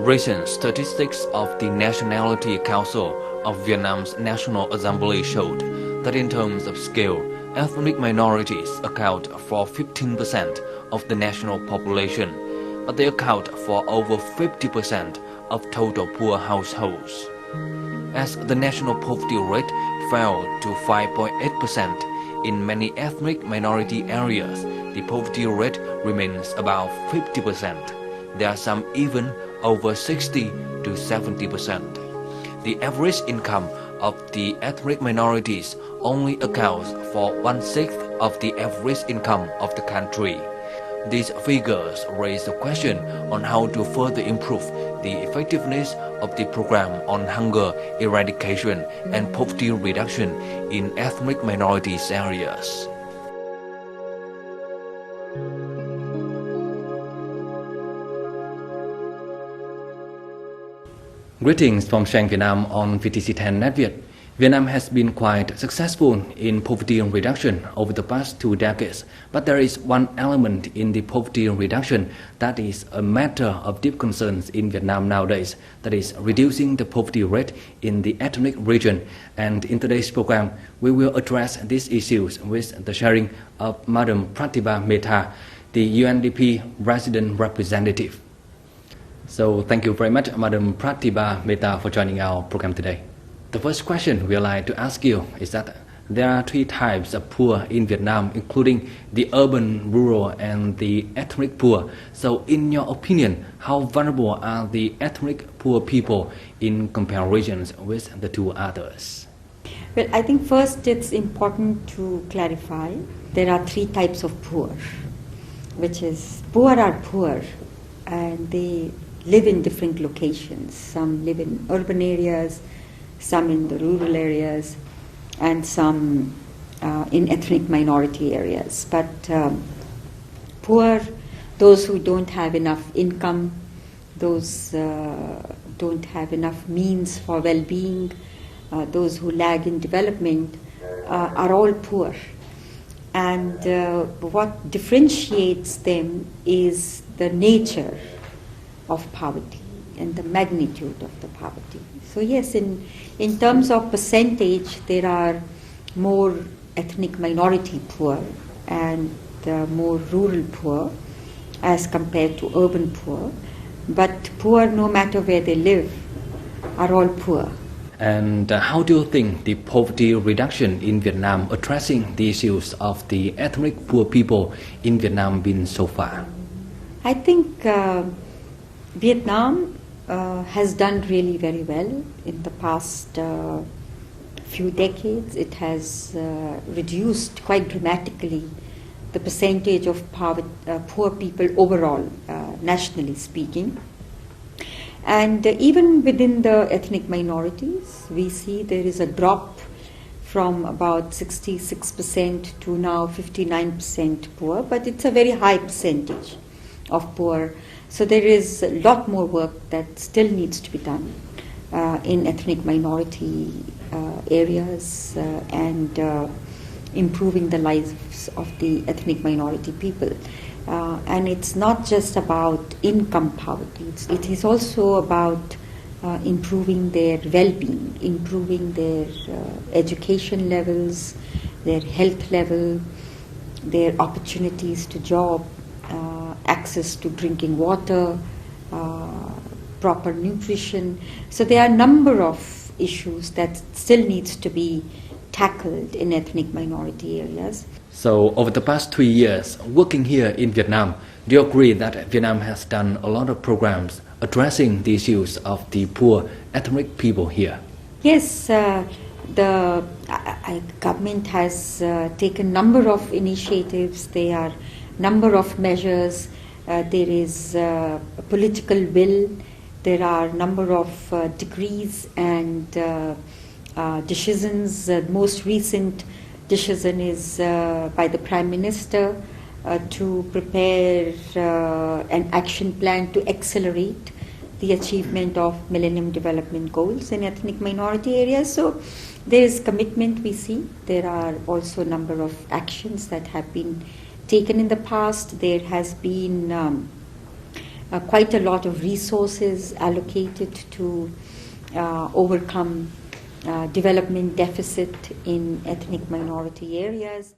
Recent statistics of the Nationality Council of Vietnam's National Assembly showed that in terms of scale, ethnic minorities account for 15% of the national population, but they account for over 50% of total poor households. As the national poverty rate fell to 5.8% in many ethnic minority areas, the poverty rate remains about 50%. There are some even over 60 to 70%. The average income of the ethnic minorities only accounts for 1/6 of the average income of the country. These figures raise the question on how to further improve the effectiveness of the program on hunger eradication and poverty reduction in ethnic minorities areas. Greetings from Shang Vietnam on VTC10 NetViet. Vietnam has been quite successful in poverty reduction over the past 2 decades, but there is one element in the poverty reduction that is a matter of deep concerns in Vietnam nowadays, that is reducing the poverty rate in the ethnic region. And in today's program, we will address these issues with the sharing of Madam Pratibha Mehta, the UNDP resident representative. So thank you very much, Madam Pratibha Mehta, for joining our program today. The first question we'd like to ask you is that there are 3 types of poor in Vietnam, including the urban, rural, and the ethnic poor. So in your opinion, how vulnerable are the ethnic poor people in comparisons with the 2 others? Well, I think first it's important to clarify there are 3 types of poor, which is poor are poor and they live in different locations. Some live in urban areas, some in the rural areas, and some in ethnic minority areas. But poor, those who don't have enough income, those don't have enough means for well-being, those who lag in development, are all poor. And what differentiates them is the nature of poverty and the magnitude of the poverty. So yes, in terms of percentage, there are more ethnic minority poor and more rural poor as compared to urban poor. But poor, no matter where they live, are all poor. And how do you think the poverty reduction in Vietnam addressing the issues of the ethnic poor people in Vietnam been so far? I think Vietnam has done really very well in the past few decades. It has reduced quite dramatically the percentage of poor people overall, nationally speaking. And even within the ethnic minorities, we see there is a drop from about 66% to now 59% poor, but it's a very high percentage of poor. So there is a lot more work that still needs to be done in ethnic minority areas and improving the lives of the ethnic minority people. And it's not just about income poverty, it is also about improving their well-being, improving their education levels, their health level, their opportunities to job, access to drinking water, proper nutrition. So there are a number of issues that still needs to be tackled in ethnic minority areas. So over the past 3 years, working here in Vietnam, do you agree that Vietnam has done a lot of programs addressing the issues of the poor ethnic people here? Yes, the government has taken a number of initiatives. There are number of measures. There is a political will. There are a number of decrees and decisions. Most recent decision is by the Prime Minister to prepare an action plan to accelerate the achievement of Millennium Development Goals in ethnic minority areas. So there is commitment we see. There are also a number of actions that have been taken in the past. There has been quite a lot of resources allocated to overcome development deficit in ethnic minority areas.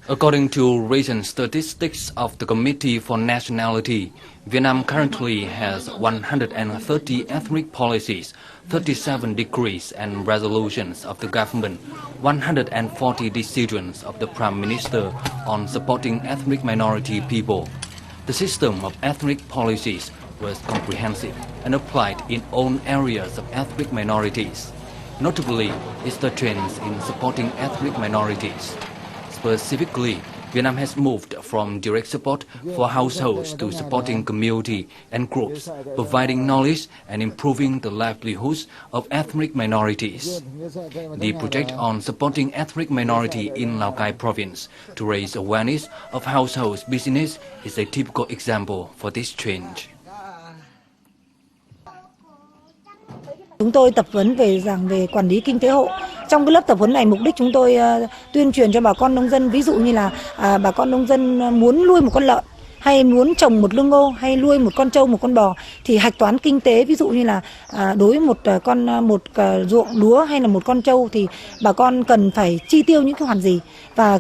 According to recent statistics of the Committee for Nationality, Vietnam currently has 130 ethnic policies, 37 decrees and resolutions of the government, 140 decisions of the Prime Minister on supporting ethnic minority people. The system of ethnic policies was comprehensive and applied in all areas of ethnic minorities. Notably is the trends in supporting ethnic minorities. Specifically, Vietnam has moved from direct support for households to supporting community and groups, providing knowledge and improving the livelihoods of ethnic minorities. The project on supporting ethnic minority in Lào Cai province to raise awareness of households business is a typical example for this change. Chúng tôi tập huấn về quản lý kinh tế hộ. Trong cái lớp tập huấn này, mục đích chúng tôi tuyên truyền cho bà con nông dân, ví dụ như là bà con nông dân muốn nuôi một con lợn hay muốn trồng một lương ngô hay nuôi một con trâu, một con bò thì hạch toán kinh tế, ví dụ như là đối với một ruộng lúa hay là một con trâu thì bà con cần phải chi tiêu những cái khoản gì, và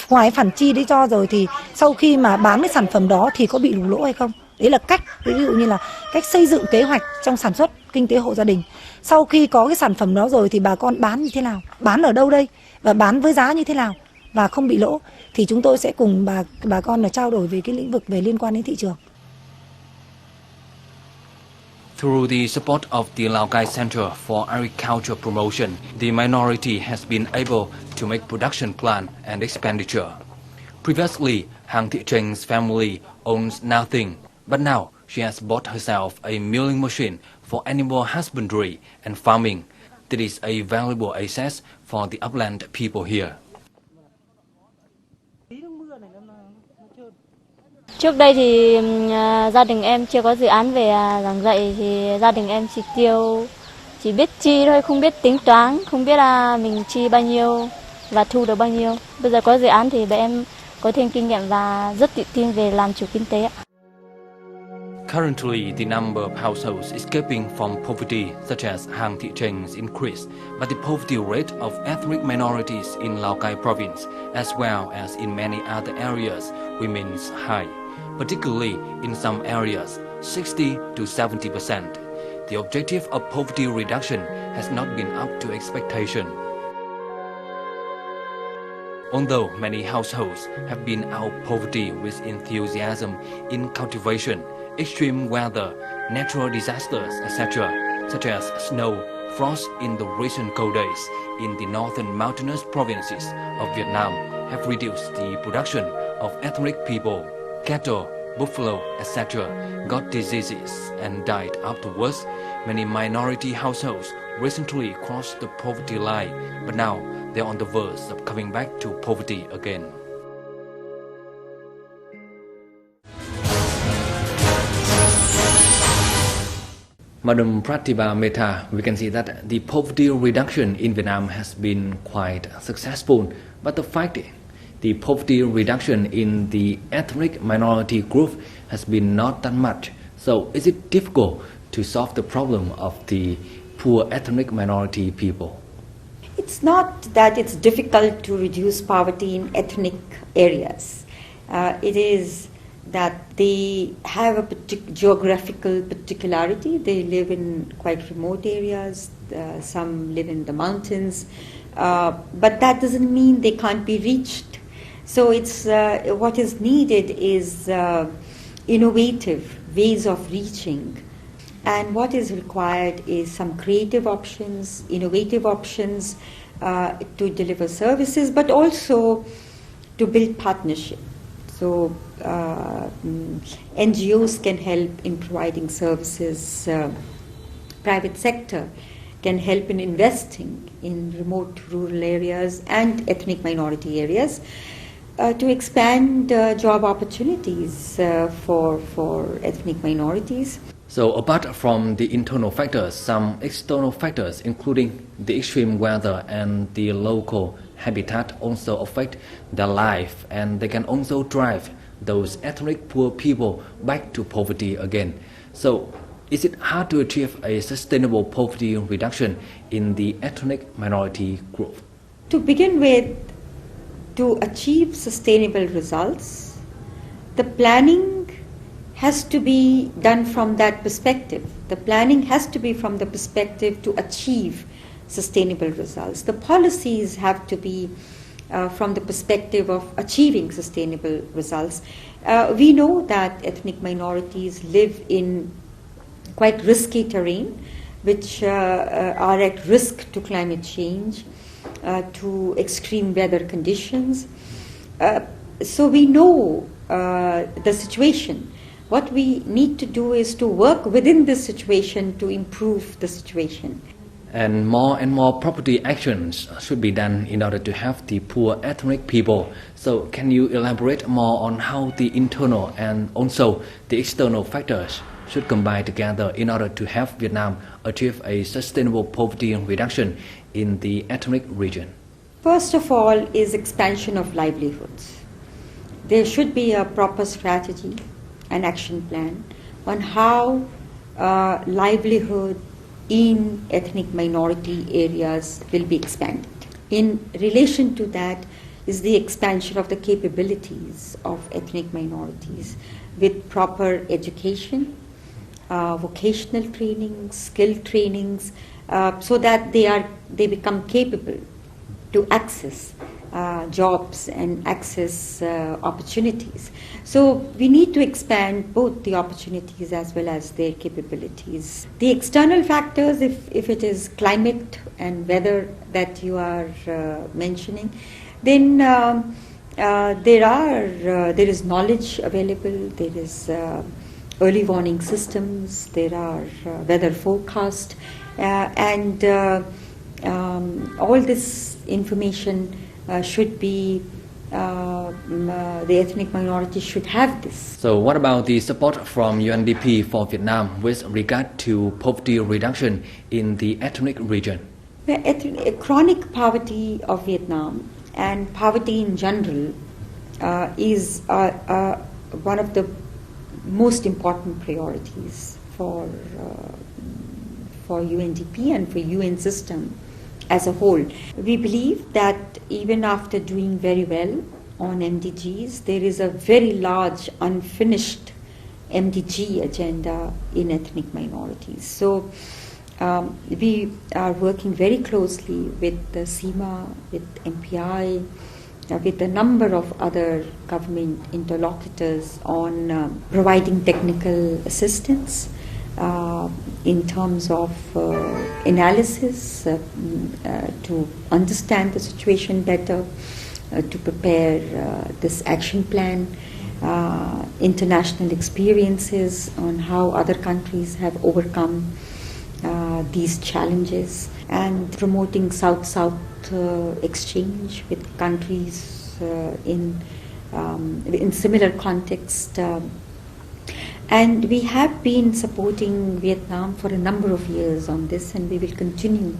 ngoài khoản chi đấy cho rồi thì sau khi mà bán cái sản phẩm đó thì có bị lỗ hay không. Đấy là cách, ví dụ như là cách xây dựng kế hoạch trong sản xuất kinh tế hộ gia đình. Sau khi có cái sản phẩm đó rồi thì bà con bán như thế nào, bán ở đâu đây và bán với giá như thế nào và không bị lỗ, thì chúng tôi sẽ cùng bà con là trao đổi về cái lĩnh vực về liên quan đến thị trường. Through the support of the Lào Cai Center for Agriculture Promotion, the minority has been able to make production plan and expenditure. Previously, Hang Thị Treng's family owns nothing, but now she has bought herself a milling machine for animal husbandry and farming. That is a valuable asset for the upland people here. Trước đây thì gia đình em chưa có dự án về giảng dạy thì gia đình em chỉ biết chi thôi, không biết tính toán, không biết là mình chi bao nhiêu và thu được bao nhiêu. Bây giờ có dự án thì bọn em có thêm kinh nghiệm và rất tự tin về làm chủ kinh tế. Currently, the number of households escaping from poverty, such as Hang Thị Treng's, increased, but the poverty rate of ethnic minorities in Lào Cai province, as well as in many other areas, remains high, particularly in some areas, 60 to 70%. The objective of poverty reduction has not been up to expectation. Although many households have been out of poverty with enthusiasm in cultivation, extreme weather, natural disasters, etc., such as snow, frost in the recent cold days in the northern mountainous provinces of Vietnam have reduced the production of ethnic people. Cattle, buffalo, etc. got diseases and died afterwards. Many minority households recently crossed the poverty line, but now they are on the verge of coming back to poverty again. Madam Pratibha Mehta, we can see that the poverty reduction in Vietnam has been quite successful, but the fact the poverty reduction in the ethnic minority group has been not that much. So is it difficult to solve the problem of the poor ethnic minority people? It's not that it's difficult to reduce poverty in ethnic areas. It is that they have a geographical particularity. They live in quite remote areas. Some live in the mountains. But that doesn't mean they can't be reached. So it's what is needed is innovative ways of reaching. And what is required is some creative options, innovative options to deliver services, but also to build partnership. So NGOs can help in providing services, private sector can help in investing in remote rural areas and ethnic minority areas to expand job opportunities for ethnic minorities. So apart from the internal factors, some external factors including the extreme weather and the local habitat also affect their life, and they can also drive those ethnic poor people back to poverty again. So is it hard to achieve a sustainable poverty reduction in the ethnic minority group? To begin with, to achieve sustainable results, the planning has to be done from that perspective. The planning has to be from the perspective to achieve sustainable results. The policies have to be from the perspective of achieving sustainable results. We know that ethnic minorities live in quite risky terrain, which are at risk to climate change, to extreme weather conditions. So we know the situation. What we need to do is to work within this situation to improve the situation. And more property actions should be done in order to help the poor ethnic people. So can you elaborate more on how the internal and also the external factors should combine together in order to help Vietnam achieve a sustainable poverty reduction in the ethnic region? First of all is expansion of livelihoods. There should be a proper strategy, an action plan on how livelihood in ethnic minority areas will be expanded. In relation to that is the expansion of the capabilities of ethnic minorities with proper education, vocational training, skill trainings, so that they become capable to access jobs and access opportunities. So we need to expand both the opportunities as well as their capabilities. The external factors, if it is climate and weather that you are mentioning, then there is knowledge available, there is early warning systems, there are weather forecasts, and all this information should be, the ethnic minority should have this. So what about the support from UNDP for Vietnam with regard to poverty reduction in the ethnic region? The chronic poverty of Vietnam and poverty in general is one of the most important priorities for UNDP and for UN system as a whole. We believe that even after doing very well on MDGs, there is a very large unfinished MDG agenda in ethnic minorities. So we are working very closely with the CIMA, with MPI, with a number of other government interlocutors on providing technical assistance in terms of analysis to understand the situation better, to prepare this action plan, international experiences on how other countries have overcome these challenges, and promoting South-South exchange with countries in similar context. And we have been supporting Vietnam for a number of years on this, and we will continue.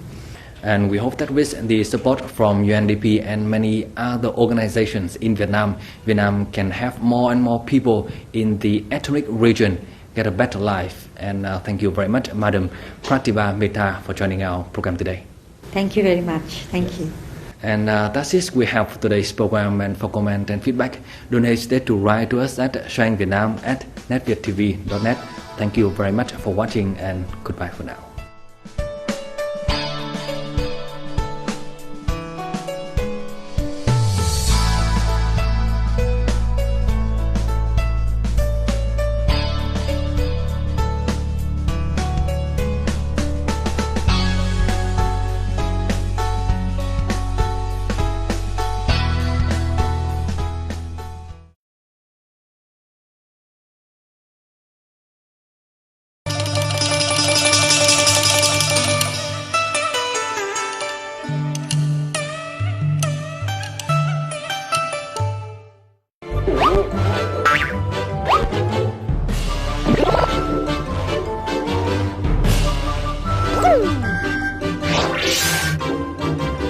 And we hope that with the support from UNDP and many other organizations in Vietnam, Vietnam can have more and more people in the ethnic region get a better life. And thank you very much, Madam Pratibha Mehta, for joining our program today. Thank you very much. Thank you. And that's it we have for today's program. And for comment and feedback, don't hesitate to write to us at shangvietnam@netvietTV.net. Thank you very much for watching, and goodbye for now. Wow.